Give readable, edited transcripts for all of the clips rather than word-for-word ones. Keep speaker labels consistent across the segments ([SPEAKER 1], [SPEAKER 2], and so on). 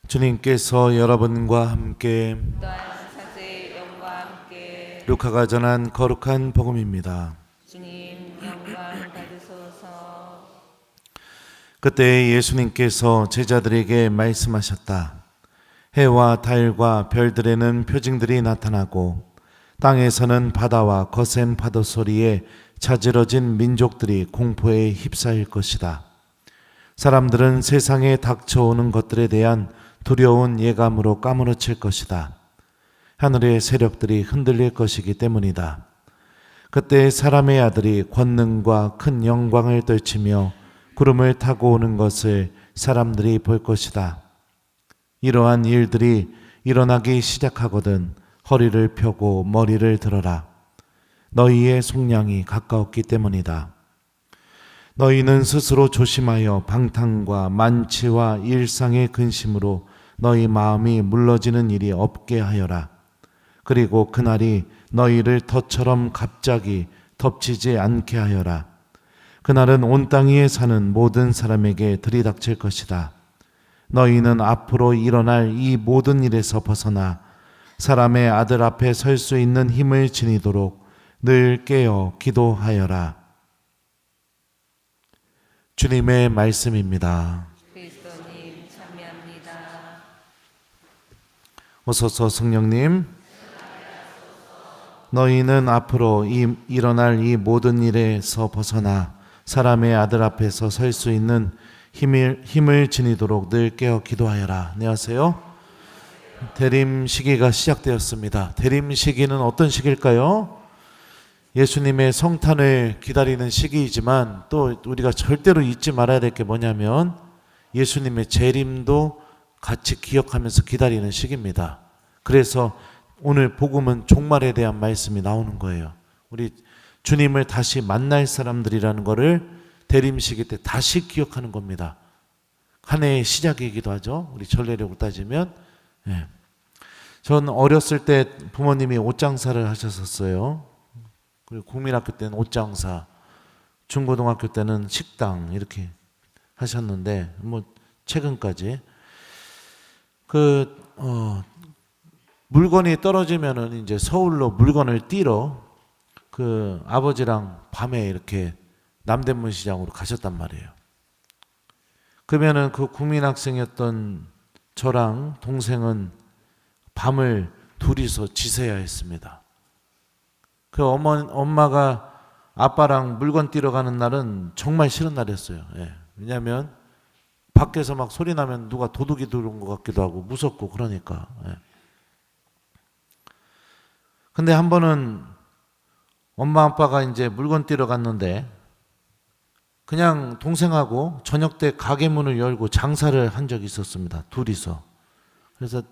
[SPEAKER 1] 주님께서 여러분과 함께
[SPEAKER 2] 또한 사제의 영과 함께
[SPEAKER 1] 루카가 전한 거룩한 복음입니다.
[SPEAKER 2] 주님 영광 받으소서.
[SPEAKER 1] 그때 예수님께서 제자들에게 말씀하셨다. 해와 달과 별들에는 표징들이 나타나고 땅에서는 바다와 거센 파도 소리에 자지러진 민족들이 공포에 휩싸일 것이다. 사람들은 세상에 닥쳐오는 것들에 대한 두려운 예감으로 까무러칠 것이다. 하늘의 세력들이 흔들릴 것이기 때문이다. 그때 사람의 아들이 권능과 큰 영광을 떨치며 구름을 타고 오는 것을 사람들이 볼 것이다. 이러한 일들이 일어나기 시작하거든 허리를 펴고 머리를 들어라. 너희의 속량이 가까웠기 때문이다. 너희는 스스로 조심하여 방탕과 만취와 일상의 근심으로 너희 마음이 물러지는 일이 없게 하여라. 그리고 그날이 너희를 덫처럼 갑자기 덮치지 않게 하여라. 그날은 온 땅 위에 사는 모든 사람에게 들이닥칠 것이다. 너희는 앞으로 일어날 이 모든 일에서 벗어나 사람의 아들 앞에 설 수 있는 힘을 지니도록 늘 깨어 기도하여라. 주님의 말씀입니다.
[SPEAKER 2] 그리스도님 참여합니다.
[SPEAKER 1] 오소서 성령님, 너희는 앞으로 일어날 이 모든 일에서 벗어나 사람의 아들 앞에서 설 수 있는 힘을 지니도록 늘 깨어 기도하여라. 안녕하세요. 대림 시기가 시작되었습니다. 대림 시기는 어떤 시기일까요? 예수님의 성탄을 기다리는 시기이지만 또 우리가 절대로 잊지 말아야 될 게 뭐냐면 예수님의 재림도 같이 기억하면서 기다리는 시기입니다. 그래서 오늘 복음은 종말에 대한 말씀이 나오는 거예요. 우리 주님을 다시 만날 사람들이라는 것을 대림 시기 때 다시 기억하는 겁니다. 한 해의 시작이기도 하죠. 우리 전례력으로 따지면. 네. 전 어렸을 때 부모님이 옷장사를 하셨었어요. 그리고 국민학교 때는 옷장사, 중고등학교 때는 식당 이렇게 하셨는데 뭐 최근까지 물건이 떨어지면은 이제 서울로 물건을 띠러 아버지랑 밤에 이렇게 남대문 시장으로 가셨단 말이에요. 그러면은 그 국민학생이었던 저랑 동생은 밤을 둘이서 지새야 했습니다. 엄마가 아빠랑 물건 띠러 가는 날은 정말 싫은 날이었어요. 예. 왜냐하면 밖에서 막 소리 나면 누가 도둑이 들어온 것 같기도 하고 무섭고 그러니까. 예. 근데 한 번은 엄마 아빠가 이제 물건 띠러 갔는데 그냥 동생하고 저녁 때 가게 문을 열고 장사를 한 적이 있었습니다. 둘이서. 그래서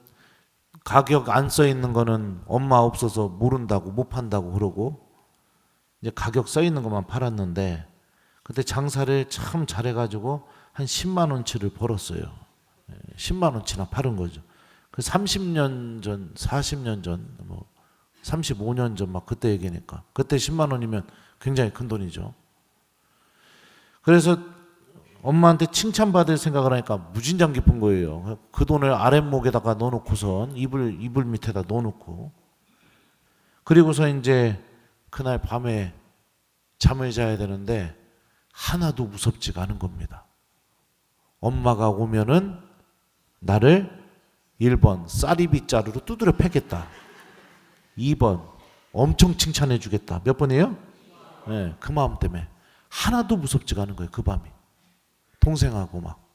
[SPEAKER 1] 가격 안 써 있는 거는 엄마 없어서 모른다고 못 판다고 그러고 이제 가격 써 있는 것만 팔았는데 그때 장사를 참 잘해가지고 한 10만 원치를 벌었어요. 10만 원치나 팔은 거죠. 그 30년 전, 40년 전, 뭐 35년 전 막 그때 얘기니까 그때 10만 원이면 굉장히 큰 돈이죠. 그래서 엄마한테 칭찬받을 생각을 하니까 무진장 기쁜 거예요. 그 돈을 아랫목에다가 넣어놓고선 이불 밑에다 넣어놓고 그리고서 이제 그날 밤에 잠을 자야 되는데 하나도 무섭지가 않은 겁니다. 엄마가 오면은 나를 1번 쌀이비 자루로 두드려 패겠다. 2번 엄청 칭찬해 주겠다. 몇 번이에요? 네, 그 마음 때문에 하나도 무섭지가 않은 거예요. 그 밤이. 동생하고 막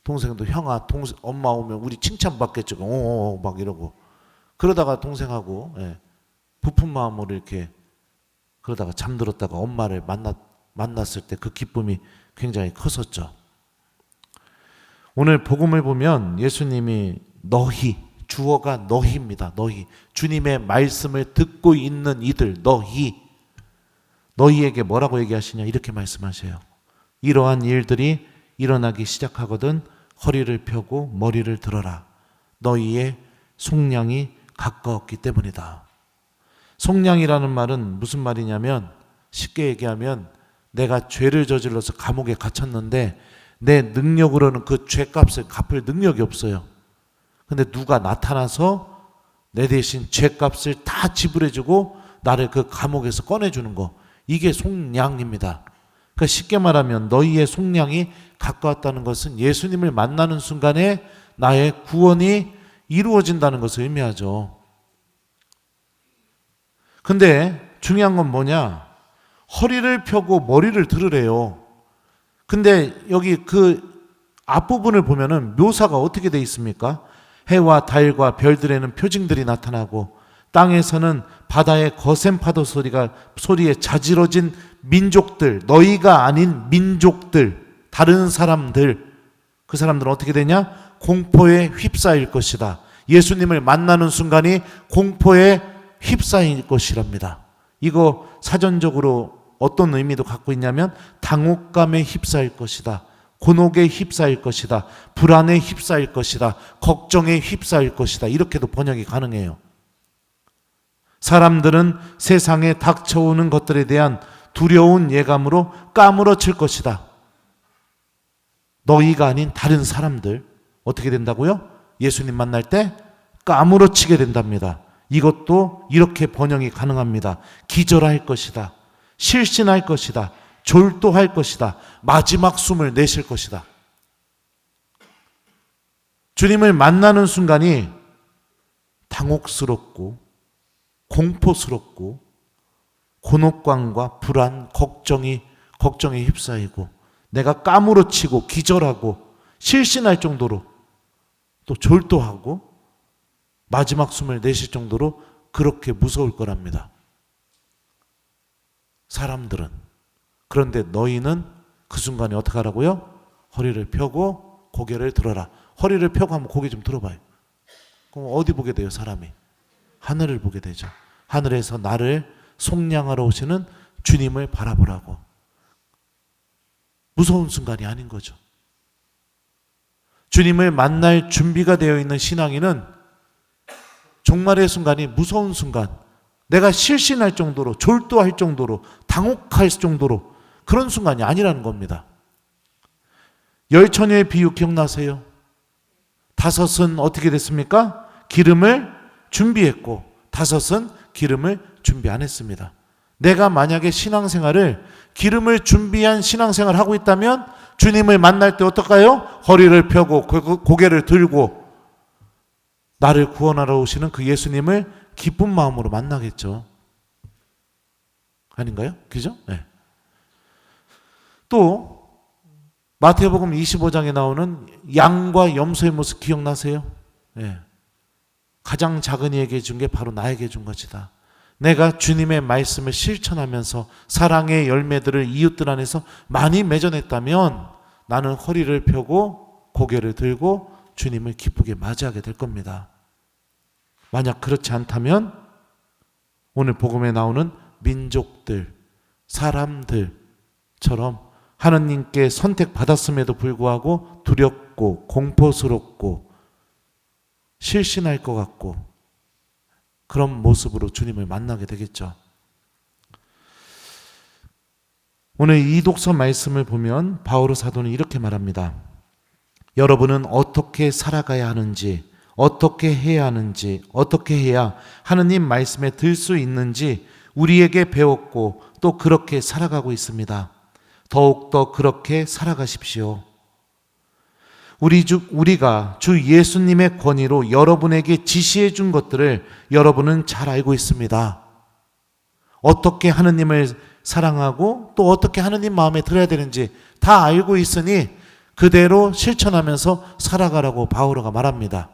[SPEAKER 1] 동생도 형아 엄마 오면 우리 칭찬받겠죠. 막 이러고 그러다가 동생하고 부푼 마음으로 이렇게 그러다가 잠들었다가 엄마를 만났을 때 그 기쁨이 굉장히 컸었죠. 오늘 복음을 보면 예수님이 너희 주어가 너희입니다. 너희 주님의 말씀을 듣고 있는 이들 너희에게 뭐라고 얘기하시냐 이렇게 말씀하세요. 이러한 일들이 일어나기 시작하거든 허리를 펴고 머리를 들어라. 너희의 속량이 가까웠기 때문이다. 속량이라는 말은 무슨 말이냐면 쉽게 얘기하면 내가 죄를 저질러서 감옥에 갇혔는데 내 능력으로는 그 죄값을 갚을 능력이 없어요. 근데 누가 나타나서 내 대신 죄값을 다 지불해주고 나를 그 감옥에서 꺼내주는 거, 이게 속량입니다. 그러니까 쉽게 말하면 너희의 속량이 가까웠다는 것은 예수님을 만나는 순간에 나의 구원이 이루어진다는 것을 의미하죠. 근데 중요한 건 뭐냐? 허리를 펴고 머리를 들으래요. 근데 여기 그 앞부분을 보면은 묘사가 어떻게 돼 있습니까? 해와 달과 별들에는 표징들이 나타나고 땅에서는 바다의 거센 파도 소리에 자지러진 민족들, 너희가 아닌 민족들, 다른 사람들, 그 사람들은 어떻게 되냐? 공포에 휩싸일 것이다. 예수님을 만나는 순간이 공포에 휩싸일 것이랍니다. 이거 사전적으로 어떤 의미도 갖고 있냐면 당혹감에 휩싸일 것이다. 곤혹에 휩싸일 것이다. 불안에 휩싸일 것이다. 걱정에 휩싸일 것이다. 이렇게도 번역이 가능해요. 사람들은 세상에 닥쳐오는 것들에 대한 두려운 예감으로 까무러칠 것이다. 너희가 아닌 다른 사람들 어떻게 된다고요? 예수님 만날 때 까무러치게 된답니다. 이것도 이렇게 번역이 가능합니다. 기절할 것이다. 실신할 것이다. 졸도할 것이다. 마지막 숨을 내쉴 것이다. 주님을 만나는 순간이 당혹스럽고 공포스럽고 곤혹감과 불안, 걱정에 휩싸이고 내가 까무러치고 기절하고 실신할 정도로 또 졸도하고 마지막 숨을 내쉴 정도로 그렇게 무서울 거랍니다. 사람들은. 그런데 너희는 그 순간에 어떻게 하라고요? 허리를 펴고 고개를 들어라. 허리를 펴고 한번 고개 좀 들어봐요. 그럼 어디 보게 돼요, 사람이? 하늘을 보게 되죠. 하늘에서 나를 속량하러 오시는 주님을 바라보라고. 무서운 순간이 아닌 거죠. 주님을 만날 준비가 되어 있는 신앙인은 종말의 순간이 무서운 순간, 내가 실신할 정도로, 졸도할 정도로, 당혹할 정도로 그런 순간이 아니라는 겁니다. 열 처녀의 비유 기억나세요? 5은 어떻게 됐습니까? 기름을 준비했고 5은 기름을 준비 안 했습니다. 내가 만약에 신앙생활을 기름을 준비한 신앙생활을 하고 있다면 주님을 만날 때 어떨까요? 허리를 펴고 고개를 들고 나를 구원하러 오시는 그 예수님을 기쁜 마음으로 만나겠죠. 아닌가요? 그죠? 네. 또 마태복음 25장에 나오는 양과 염소의 모습 기억나세요? 네. 가장 작은 이에게 준 게 바로 나에게 준 것이다. 내가 주님의 말씀을 실천하면서 사랑의 열매들을 이웃들 안에서 많이 맺어냈다면 나는 허리를 펴고 고개를 들고 주님을 기쁘게 맞이하게 될 겁니다. 만약 그렇지 않다면 오늘 복음에 나오는 민족들, 사람들처럼 하느님께 선택받았음에도 불구하고 두렵고 공포스럽고 실신할 것 같고 그런 모습으로 주님을 만나게 되겠죠. 오늘 이 독서 말씀을 보면 바오로 사도는 이렇게 말합니다. 여러분은 어떻게 살아가야 하는지, 어떻게 해야 하는지, 어떻게 해야 하느님 말씀에 들 수 있는지 우리에게 배웠고 또 그렇게 살아가고 있습니다. 더욱더 그렇게 살아가십시오. 우리가 주 예수님의 권위로 여러분에게 지시해 준 것들을 여러분은 잘 알고 있습니다. 어떻게 하느님을 사랑하고 또 어떻게 하느님 마음에 들어야 되는지 다 알고 있으니 그대로 실천하면서 살아가라고 바오로가 말합니다.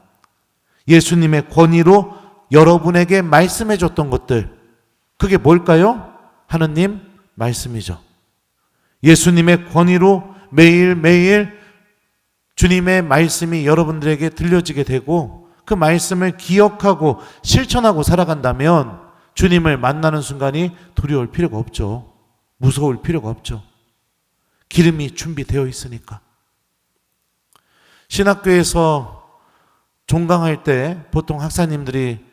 [SPEAKER 1] 예수님의 권위로 여러분에게 말씀해 줬던 것들, 그게 뭘까요? 하느님 말씀이죠. 예수님의 권위로 매일매일 주님의 말씀이 여러분들에게 들려지게 되고 그 말씀을 기억하고 실천하고 살아간다면 주님을 만나는 순간이 두려울 필요가 없죠. 무서울 필요가 없죠. 기름이 준비되어 있으니까. 신학교에서 종강할 때 보통 학사님들이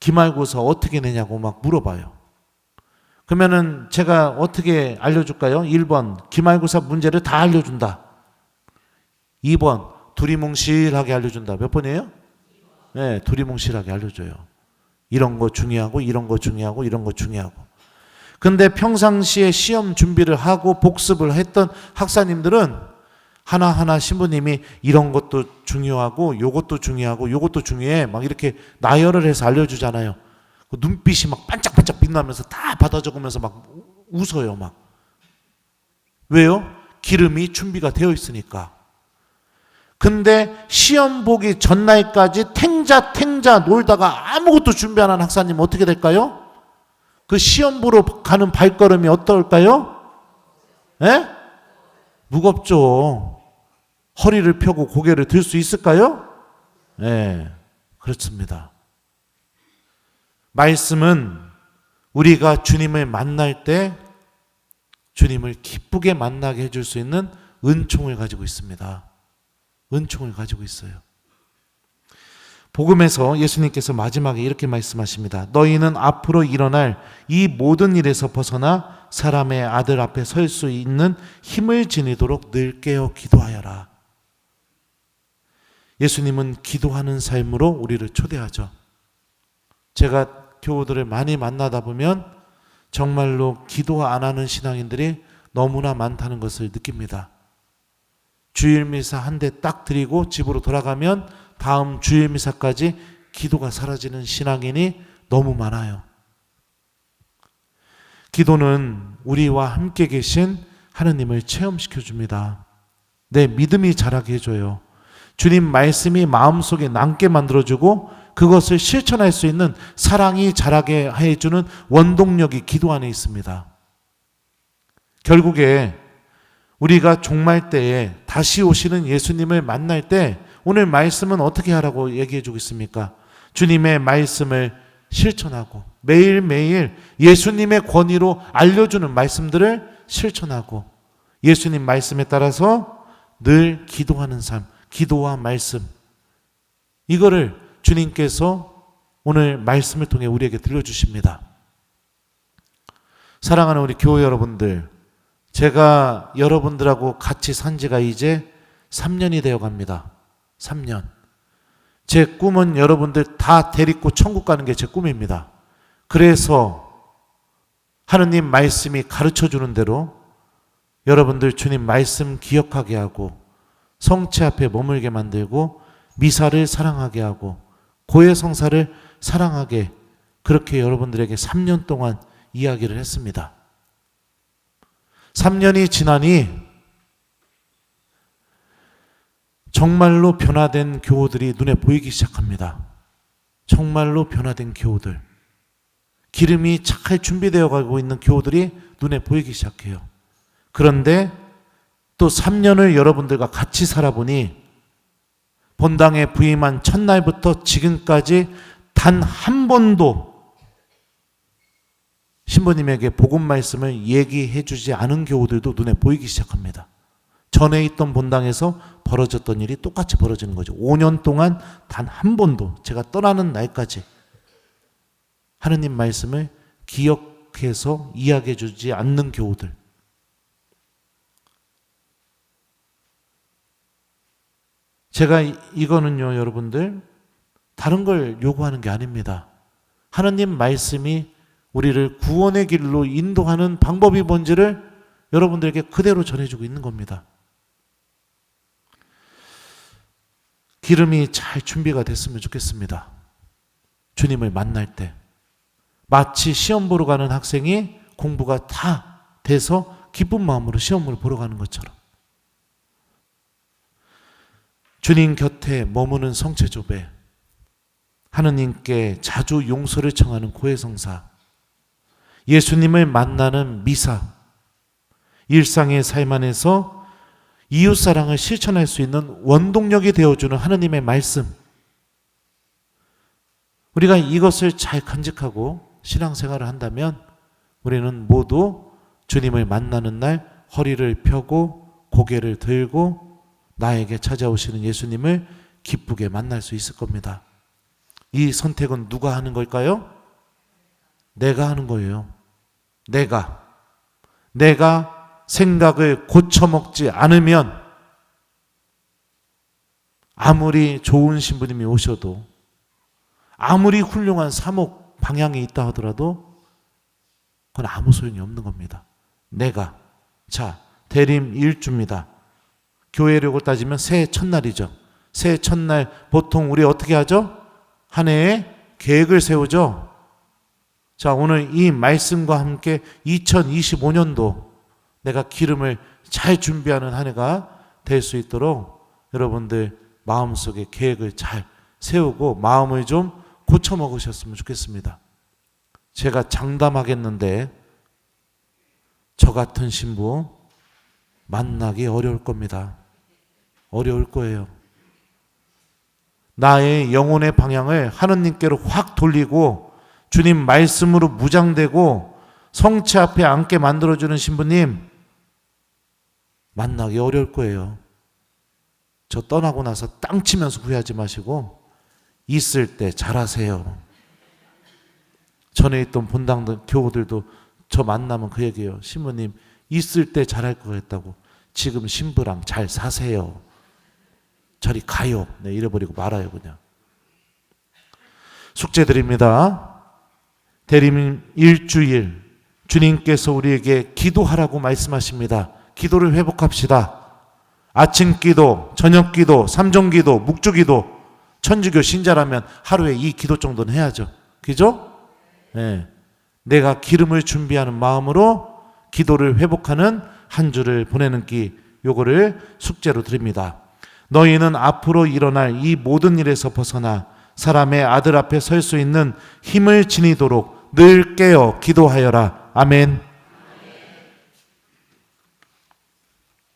[SPEAKER 1] 기말고사 어떻게 내냐고 막 물어봐요. 그러면은 제가 어떻게 알려줄까요? 1번 기말고사 문제를 다 알려준다. 2번 두리뭉실하게 알려준다. 몇 번이에요? 네, 두리뭉실하게 알려줘요. 이런 거 중요하고 이런 거 중요하고 이런 거 중요하고. 근데 평상시에 시험 준비를 하고 복습을 했던 학사님들은 하나하나 신부님이 이런 것도 중요하고 요것도 중요하고 요것도 중요해 막 이렇게 나열을 해서 알려주잖아요. 눈빛이 막 반짝반짝 빛나면서 다 받아 적으면서 막 웃어요 막. 왜요? 기름이 준비가 되어 있으니까. 근데 시험 보기 전날까지 탱자 놀다가 아무것도 준비 안 한 학사님 어떻게 될까요? 그 시험 보러 가는 발걸음이 어떨까요? 예? 무겁죠. 허리를 펴고 고개를 들 수 있을까요? 예, 그렇습니다. 말씀은 우리가 주님을 만날 때 주님을 기쁘게 만나게 해줄 수 있는 은총을 가지고 있습니다. 은총을 가지고 있어요. 복음에서 예수님께서 마지막에 이렇게 말씀하십니다. 너희는 앞으로 일어날 이 모든 일에서 벗어나 사람의 아들 앞에 설 수 있는 힘을 지니도록 늘 깨어 기도하여라. 예수님은 기도하는 삶으로 우리를 초대하죠. 제가 교우들을 많이 만나다 보면 정말로 기도 안 하는 신앙인들이 너무나 많다는 것을 느낍니다. 주일 미사 한 대 딱 드리고 집으로 돌아가면 다음 주일 미사까지 기도가 사라지는 신앙인이 너무 많아요. 기도는 우리와 함께 계신 하느님을 체험시켜 줍니다. 내 믿음이 자라게 해줘요. 주님 말씀이 마음속에 남게 만들어주고 그것을 실천할 수 있는 사랑이 자라게 해주는 원동력이 기도 안에 있습니다. 결국에 우리가 종말 때에 다시 오시는 예수님을 만날 때 오늘 말씀은 어떻게 하라고 얘기해 주고 있습니까? 주님의 말씀을 실천하고 매일매일 예수님의 권위로 알려주는 말씀들을 실천하고 예수님 말씀에 따라서 늘 기도하는 삶, 기도와 말씀, 이거를 주님께서 오늘 말씀을 통해 우리에게 들려주십니다. 사랑하는 우리 교회 여러분들, 제가 여러분들하고 같이 산 지가 이제 3년이 되어 갑니다. 3년. 제 꿈은 여러분들 다 데리고 천국 가는 게 제 꿈입니다. 그래서 하느님 말씀이 가르쳐 주는 대로 여러분들 주님 말씀 기억하게 하고 성체 앞에 머물게 만들고 미사를 사랑하게 하고 고해 성사를 사랑하게, 그렇게 여러분들에게 3년 동안 이야기를 했습니다. 3년이 지나니 정말로 변화된 교우들이 눈에 보이기 시작합니다. 정말로 변화된 교우들, 기름이 잘 준비되어 가고 있는 교우들이 눈에 보이기 시작해요. 그런데 또 3년을 여러분들과 같이 살아보니 본당에 부임한 첫날부터 지금까지 단 한 번도 신부님에게 복음 말씀을 얘기해 주지 않은 교우들도 눈에 보이기 시작합니다. 전에 있던 본당에서 벌어졌던 일이 똑같이 벌어지는 거죠. 5년 동안 단 한 번도 제가 떠나는 날까지 하느님 말씀을 기억해서 이야기해 주지 않는 교우들. 제가 이거는요, 여러분들, 다른 걸 요구하는 게 아닙니다. 하느님 말씀이 우리를 구원의 길로 인도하는 방법이 뭔지를 여러분들에게 그대로 전해주고 있는 겁니다. 기름이 잘 준비가 됐으면 좋겠습니다. 주님을 만날 때 마치 시험 보러 가는 학생이 공부가 다 돼서 기쁜 마음으로 시험을 보러 가는 것처럼 주님 곁에 머무는 성체조배, 하느님께 자주 용서를 청하는 고해성사, 예수님을 만나는 미사, 일상의 삶 안에서 이웃사랑을 실천할 수 있는 원동력이 되어주는 하느님의 말씀, 우리가 이것을 잘 간직하고 신앙생활을 한다면 우리는 모두 주님을 만나는 날 허리를 펴고 고개를 들고 나에게 찾아오시는 예수님을 기쁘게 만날 수 있을 겁니다. 이 선택은 누가 하는 걸까요? 내가 하는 거예요. 내가 생각을 고쳐먹지 않으면 아무리 좋은 신부님이 오셔도, 아무리 훌륭한 사목 방향이 있다 하더라도 그건 아무 소용이 없는 겁니다. 자, 대림 1주입니다. 교회력으로 따지면 새해 첫날이죠. 새해 첫날 보통 우리 어떻게 하죠? 한 해에 계획을 세우죠. 자, 오늘 이 말씀과 함께 2025년도 내가 기름을 잘 준비하는 한 해가 될 수 있도록 여러분들 마음속에 계획을 잘 세우고 마음을 좀 고쳐 먹으셨으면 좋겠습니다. 제가 장담하겠는데 저 같은 신부 만나기 어려울 겁니다. 어려울 거예요. 나의 영혼의 방향을 하느님께로 확 돌리고 주님 말씀으로 무장되고 성체 앞에 앉게 만들어주는 신부님 만나기 어려울 거예요. 저 떠나고 나서 땅 치면서 후회하지 마시고 있을 때 잘하세요. 전에 있던 본당 교우들도 저 만나면 그 얘기예요. 신부님 있을 때 잘할 것 같다고. 지금 신부랑 잘 사세요. 저리 가요. 네, 잃어버리고 말아요 그냥. 숙제 드립니다. 대림 일주일 주님께서 우리에게 기도하라고 말씀하십니다. 기도를 회복합시다. 아침 기도, 저녁 기도, 삼종 기도, 묵주 기도. 천주교 신자라면 하루에 이 기도 정도는 해야죠. 그죠? 네. 내가 기름을 준비하는 마음으로 기도를 회복하는 한 주를 보내는 기, 요거를 숙제로 드립니다. 너희는 앞으로 일어날 이 모든 일에서 벗어나 사람의 아들 앞에 설 수 있는 힘을 지니도록 늘 깨어 기도하여라. 아멘.